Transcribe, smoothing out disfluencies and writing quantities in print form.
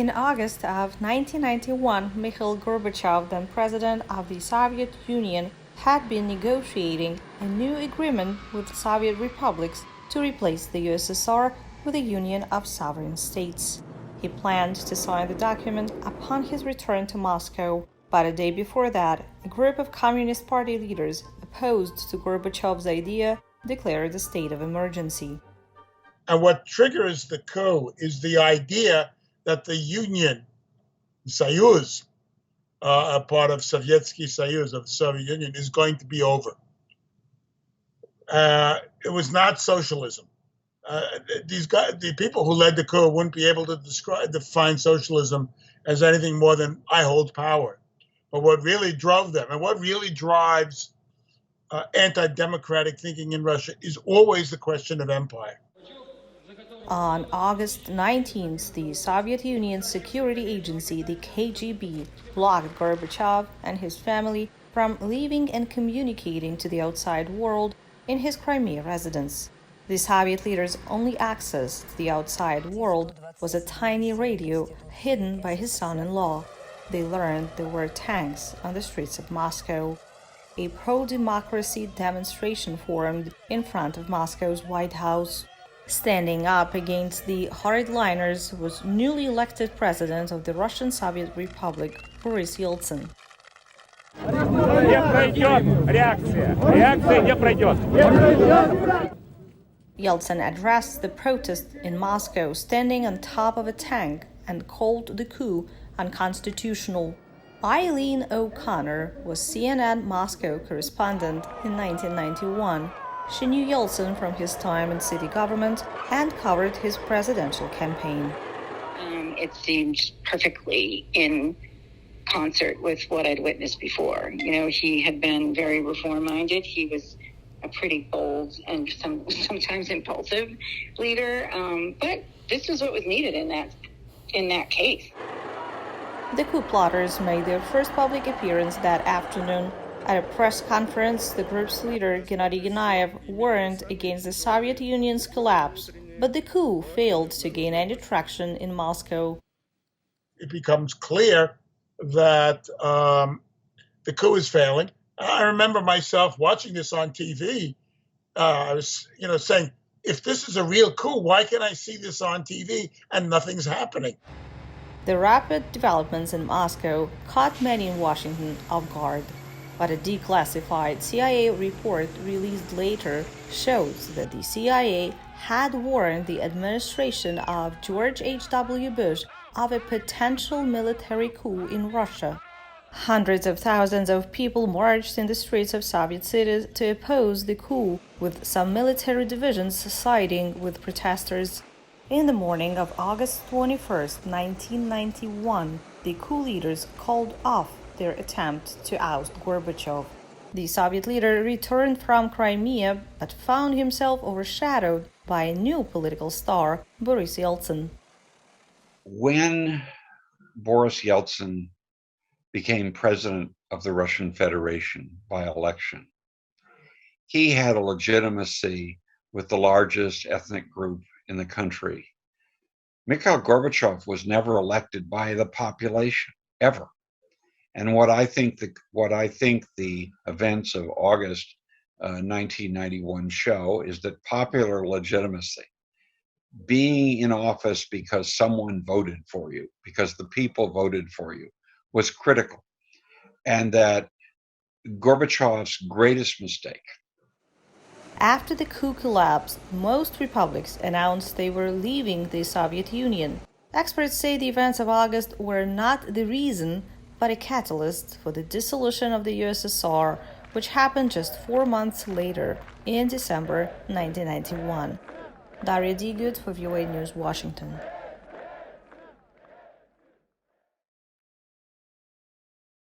In August of 1991, Mikhail Gorbachev, then president of the Soviet Union, had been negotiating a new agreement with Soviet republics to replace the USSR with a union of sovereign states. He planned to sign the document upon his return to Moscow, but a day before that, a group of Communist Party leaders opposed to Gorbachev's idea declared a state of emergency. And what triggers the coup is the idea that the Union, Soyuz, a part of Sovietsky Soyuz, of the Soviet Union, is going to be over. It was not socialism. The people who led the coup wouldn't be able to define socialism as anything more than I hold power. But what really drove them, and what really drives anti-democratic thinking in Russia, is always the question of empire. On August 19th, the Soviet Union's security agency, the KGB, blocked Gorbachev and his family from leaving and communicating to the outside world in his Crimea residence. The Soviet leader's only access to the outside world was a tiny radio hidden by his son-in-law. They learned there were tanks on the streets of Moscow. A pro-democracy demonstration formed in front of Moscow's White House. Standing up against the hardliners was newly elected president of the Russian Soviet Republic, Boris Yeltsin. Yeltsin addressed the protest in Moscow standing on top of a tank and called the coup unconstitutional. Eileen O'Connor was CNN Moscow correspondent in 1991. She knew Yeltsin from his time in city government and covered his presidential campaign. It seemed perfectly in concert with what I'd witnessed before. He had been very reform-minded. He was a pretty bold and sometimes impulsive leader, but this was what was needed in that case. The coup plotters made their first public appearance that afternoon. At a press conference, the group's leader, Gennady Genayev, warned against the Soviet Union's collapse, but the coup failed to gain any traction in Moscow. It becomes clear that the coup is failing. I remember myself watching this on TV. I was, saying, if this is a real coup, why can't I see this on TV and nothing's happening? The rapid developments in Moscow caught many in Washington off guard. But a declassified CIA report released later shows that the CIA had warned the administration of George H.W. Bush of a potential military coup in Russia. Hundreds of thousands of people marched in the streets of Soviet cities to oppose the coup, with some military divisions siding with protesters. In the morning of August 21st, 1991, the coup leaders called off their attempt to oust Gorbachev. The Soviet leader returned from Crimea but found himself overshadowed by a new political star, Boris Yeltsin. When Boris Yeltsin became president of the Russian Federation by election, he had a legitimacy with the largest ethnic group in the country. Mikhail Gorbachev was never elected by the population, ever. And what I think the events of August 1991 show is that popular legitimacy, being in office because someone voted for you, because the people voted for you, was critical. And that Gorbachev's greatest mistake. After the coup collapsed, most republics announced they were leaving the Soviet Union. Experts say the events of August were not the reason, but a catalyst for the dissolution of the USSR, which happened just 4 months later, in December 1991. Daria Digut for VOA News, Washington.